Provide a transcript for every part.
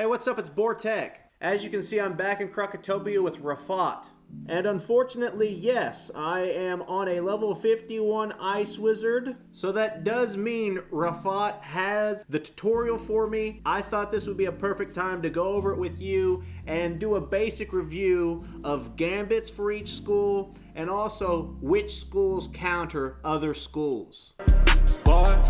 what's up? It's Boar. As you can see, I'm back in Krakatopia with Rafat. And unfortunately, yes, I am on a level 51 Ice Wizard. So that does mean Rafat has the tutorial for me. I thought this would be a perfect time to go over it with you and do a basic review of Gambits for each school and also which schools counter other schools. Boar.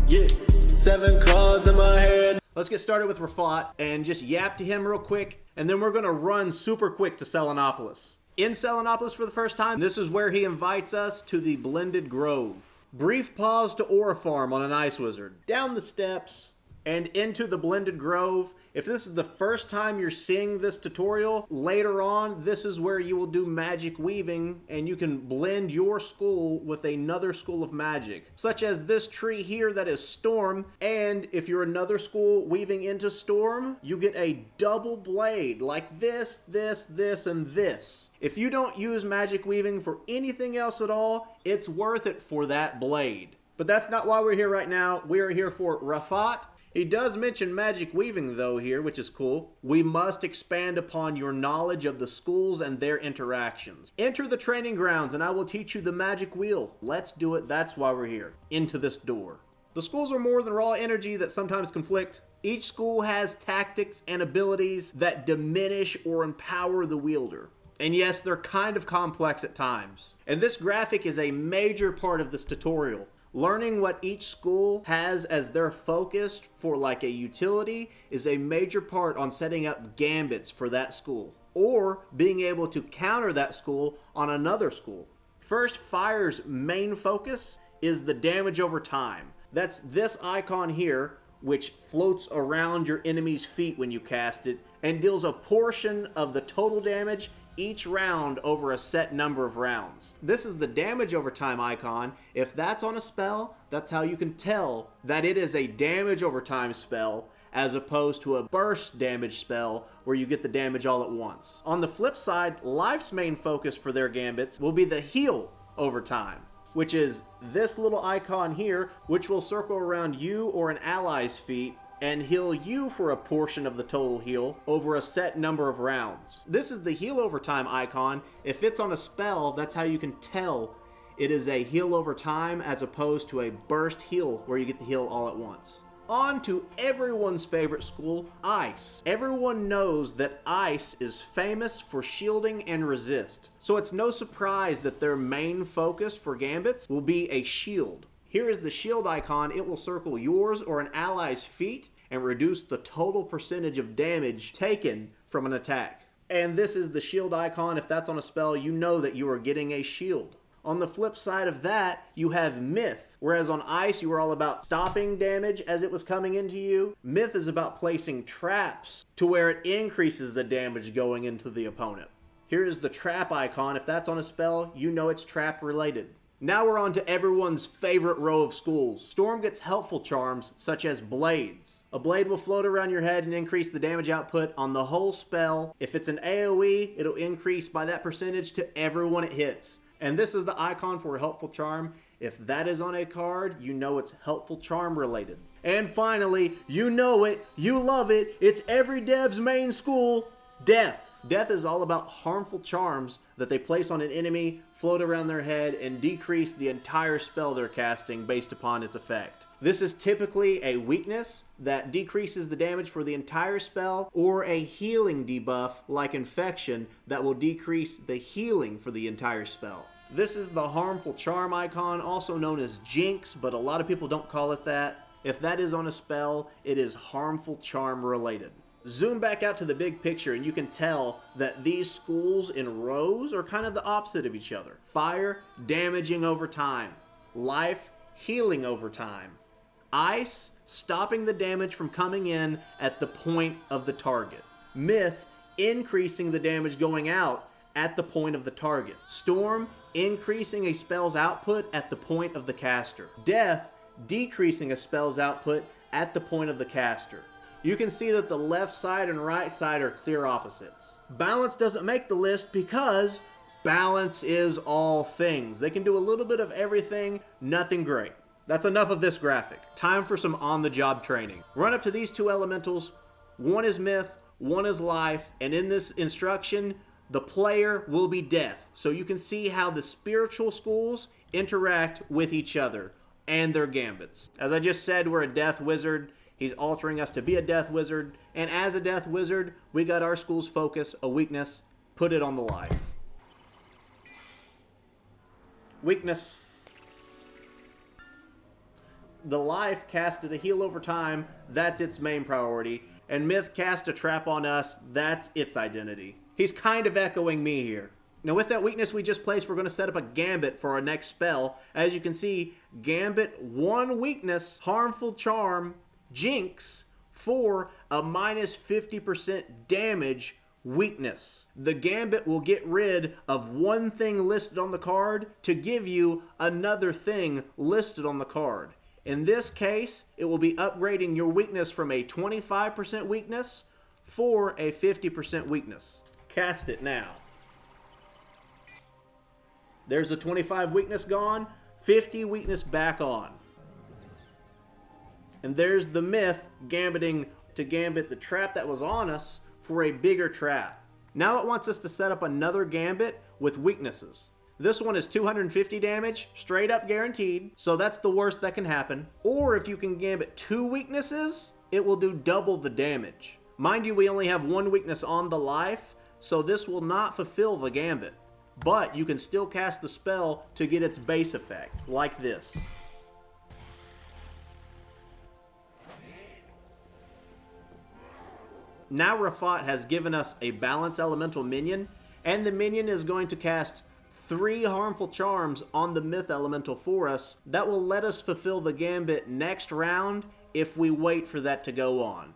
Yeah, 7 claws in my head. Let's get started with Rafat and just yap to him real quick, and then we're gonna run super quick to Selenopolis. In Selenopolis for the first time, this is where he invites us to the Blended Grove. Brief pause to Ore Farm on an Ice Wizard. Down the steps and into the Blended Grove. If this is the first time you're seeing this tutorial, later on, this is where you will do magic weaving and you can blend your school with another school of magic, such as this tree here that is Storm. And if you're another school weaving into Storm, you get a double blade like this, this, and this. If you don't use magic weaving for anything else at all, it's worth it for that blade. But that's not why we're here right now. We are here for Rafat. He does mention magic weaving though here, which is cool. We must expand upon your knowledge of the schools and their interactions. Enter the training grounds and I will teach you the magic wheel. Let's do it. That's why we're here. Into this door. The schools are more than raw energy that sometimes conflict. Each school has tactics and abilities that diminish or empower the wielder. And yes, they're kind of complex at times. And this graphic is a major part of this tutorial. Learning what each school has as their focus for like a utility is a major part on setting up gambits for that school, or being able to counter that school on another school. First, Fire's main focus is the damage over time. That's this icon here, which floats around your enemy's feet when you cast it and deals a portion of the total damage each round over a set number of rounds. This is the damage over time icon. If that's on a spell, that's how you can tell that it is a damage over time spell as opposed to a burst damage spell where you get the damage all at once. On the flip side, Life's main focus for their gambits will be the heal over time, which is this little icon here, which will circle around you or an ally's feet and heal you for a portion of the total heal over a set number of rounds. This is the heal over time icon. If it's on a spell, that's how you can tell it is a heal over time as opposed to a burst heal where you get the heal all at once. On to everyone's favorite school, Ice. Everyone knows that Ice is famous for shielding and resist, so it's no surprise that their main focus for gambits will be a shield. Here is the shield icon. It will circle yours or an ally's feet and reduce the total percentage of damage taken from an attack. And this is the shield icon. If that's on a spell, you know that you are getting a shield. On the flip side of that, you have Myth. Whereas on Ice, you were all about stopping damage as it was coming into you. Myth is about placing traps to where it increases the damage going into the opponent. Here is the trap icon. If that's on a spell, you know it's trap related. Now we're on to everyone's favorite row of schools. Storm gets helpful charms such as blades. A blade will float around your head and increase the damage output on the whole spell. If it's an AoE, it'll increase by that percentage to everyone it hits. And this is the icon for a helpful charm. If that is on a card, you know it's helpful charm related. And finally, you know it, you love it, it's every dev's main school, Death. Death is all about harmful charms that they place on an enemy, float around their head, and decrease the entire spell they're casting based upon its effect. This is typically a weakness that decreases the damage for the entire spell, or a healing debuff like Infection that will decrease the healing for the entire spell. This is the harmful charm icon, also known as Jinx, but a lot of people don't call it that. If that is on a spell, it is harmful charm related. Zoom back out to the big picture and you can tell that these schools in rows are kind of the opposite of each other. Fire, damaging over time. Life, healing over time. Ice, stopping the damage from coming in at the point of the target. Myth, increasing the damage going out at the point of the target. Storm, increasing a spell's output at the point of the caster. Death, decreasing a spell's output at the point of the caster. You can see that the left side and right side are clear opposites. Balance doesn't make the list because balance is all things. They can do a little bit of everything, nothing great. That's enough of this graphic. Time for some on-the-job training. Run up to these two elementals, One is myth, one is life, and in this instruction, the player will be death. So you can see how the spiritual schools interact with each other and their gambits. As I just said, we're a death wizard. He's altering us to be a death wizard. And as a death wizard, we got our school's focus, a weakness, put it on the life. Weakness. The life casted a heal over time. That's its main priority. And myth cast a trap on us. That's its identity. He's kind of echoing me here. Now with that weakness we just placed, we're going to set up a gambit for our next spell. As you can see, gambit 1 weakness, harmful charm, jinx, for a minus 50% damage weakness. The gambit will get rid of one thing listed on the card to give you another thing listed on the card. In this case, it will be upgrading your weakness from a 25% weakness for a 50% weakness. Cast it now. There's a 25 weakness gone, 50 weakness back on. And there's the myth gambiting to gambit the trap that was on us for a bigger trap. Now it wants us to set up another gambit with weaknesses. This one is 250 damage, straight up guaranteed, so that's the worst that can happen. Or if you can gambit 2 weaknesses, it will do double the damage. Mind you, we only have 1 weakness on the life, so this will not fulfill the gambit. But you can still cast the spell to get its base effect, like this. Now Rafat has given us a balance elemental minion, and the minion is going to cast 3 harmful charms on the myth elemental for us. That will let us fulfill the gambit next round if we wait for that to go on.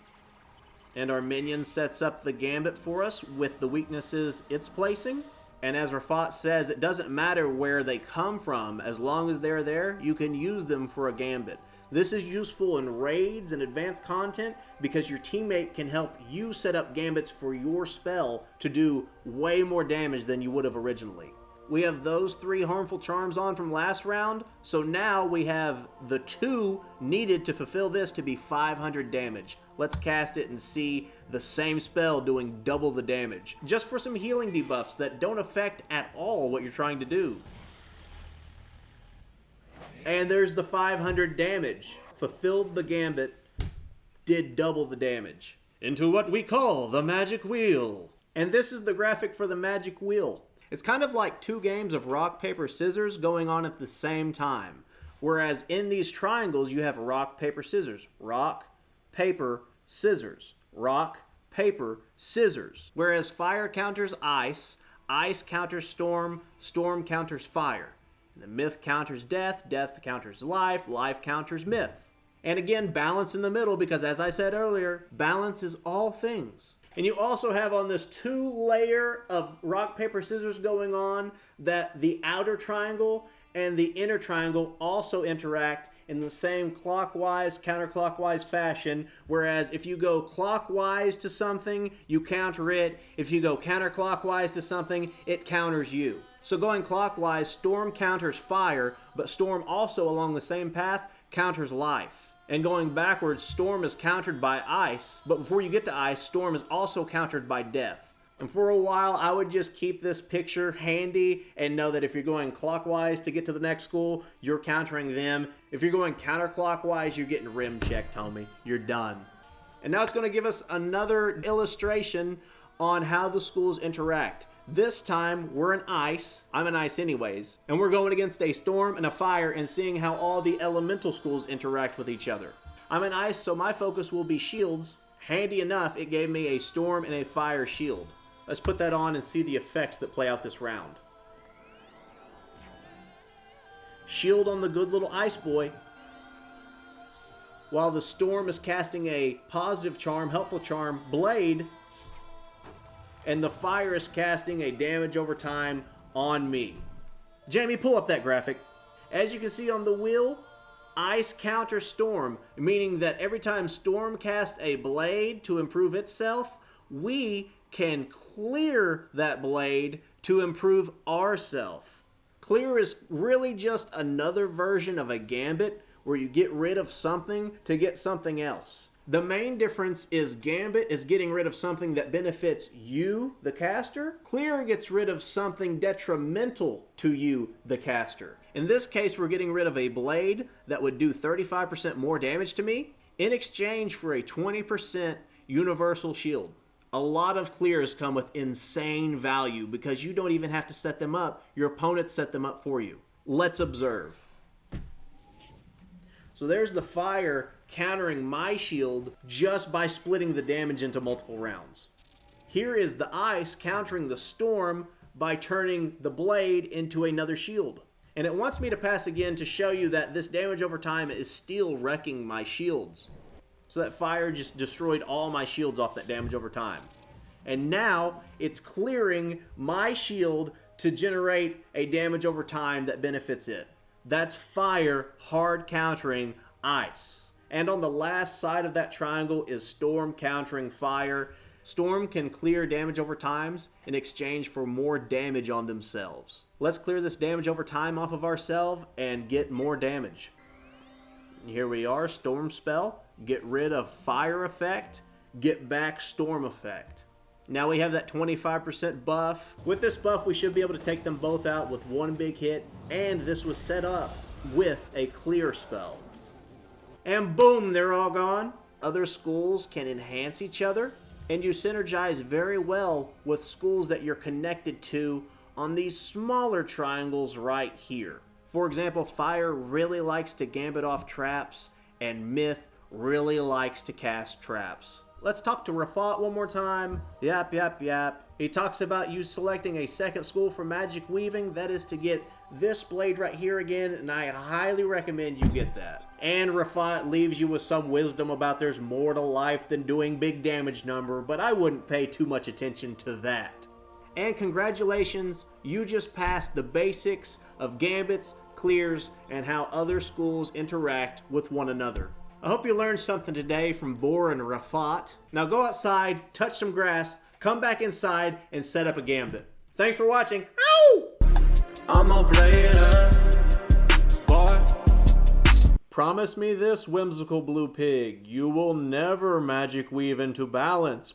And our minion sets up the gambit for us with the weaknesses it's placing. And as Rafat says, it doesn't matter where they come from, as long as they're there, you can use them for a gambit. This is useful in raids and advanced content because your teammate can help you set up gambits for your spell to do way more damage than you would have originally. We have those 3 harmful charms on from last round, so now we have the 2 needed to fulfill this to be 500 damage. Let's cast it and see the same spell doing double the damage. Just for some healing debuffs that don't affect at all what you're trying to do. And there's the 500 damage. Fulfilled the gambit, did double the damage. Into what we call the magic wheel. And this is the graphic for the magic wheel. It's kind of like 2 games of rock, paper, scissors going on at the same time. Whereas in these triangles, you have rock, paper, scissors. Rock, paper, scissors. Rock, paper, scissors. Whereas fire counters ice, ice counters storm, storm counters fire. The myth counters death, death counters life, life counters myth. And again, balance in the middle because as I said earlier, balance is all things. And you also have on this 2 layer of rock, paper, scissors going on that the outer triangle and the inner triangle also interact in the same clockwise, counterclockwise fashion. Whereas if you go clockwise to something, you counter it. If you go counterclockwise to something, it counters you. So going clockwise, storm counters fire, but storm also along the same path counters life. And going backwards, storm is countered by ice, but before you get to ice, storm is also countered by death. And for a while, I would just keep this picture handy and know that if you're going clockwise to get to the next school, you're countering them. If you're going counterclockwise, you're getting rim checked, homie. You're done. And now it's going to give us another illustration on how the schools interact. This time, we're in ice. I'm in ice anyways. And we're going against a storm and a fire and seeing how all the elemental schools interact with each other. I'm in ice, so my focus will be shields. Handy enough, it gave me a storm and a fire shield. Let's put that on and see the effects that play out this round. Shield on the good little ice boy. While the storm is casting a positive charm, helpful charm, blade. And the fire is casting a damage over time on me. Jamie, pull up that graphic. As you can see on the wheel, ice counters storm, meaning that every time storm casts a blade to improve itself, we can clear that blade to improve ourself. Clear is really just another version of a gambit where you get rid of something to get something else. The main difference is Gambit is getting rid of something that benefits you, the caster. Clear gets rid of something detrimental to you, the caster. In this case, we're getting rid of a blade that would do 35% more damage to me in exchange for a 20% universal shield. A lot of clears come with insane value because you don't even have to set them up. Your opponents set them up for you. Let's observe. So there's the fire countering my shield just by splitting the damage into multiple rounds. Here is the ice countering the storm by turning the blade into another shield. And it wants me to pass again to show you that this damage over time is still wrecking my shields. So that fire just destroyed all my shields off that damage over time. And now it's clearing my shield to generate a damage over time that benefits it. That's fire hard countering ice. And on the last side of that triangle is storm countering fire. Storm can clear damage over times in exchange for more damage on themselves. Let's clear this damage over time off of ourselves and get more damage. Here we are, storm spell. Get rid of fire effect, get back storm effect. Now we have that 25% buff. With this buff, we should be able to take them both out with one big hit, and this was set up with a clear spell. And boom, they're all gone. Other schools can enhance each other, and you synergize very well with schools that you're connected to on these smaller triangles right here. For example, Fire really likes to gambit off traps, and Myth really likes to cast traps. Let's talk to Rafat one more time. Yap. He talks about you selecting a second school for magic weaving. That is to get this blade right here again, and I highly recommend you get that. And Rafat leaves you with some wisdom about there's more to life than doing big damage number, but I wouldn't pay too much attention to that. And congratulations, you just passed the basics of gambits, clears, and how other schools interact with one another. I hope you learned something today from Boar and Rafat. Now go outside, touch some grass, come back inside, and set up a gambit. Thanks for watching. Ow! I'm a blader. Boy. Promise me this, whimsical blue pig. You will never magic weave into balance.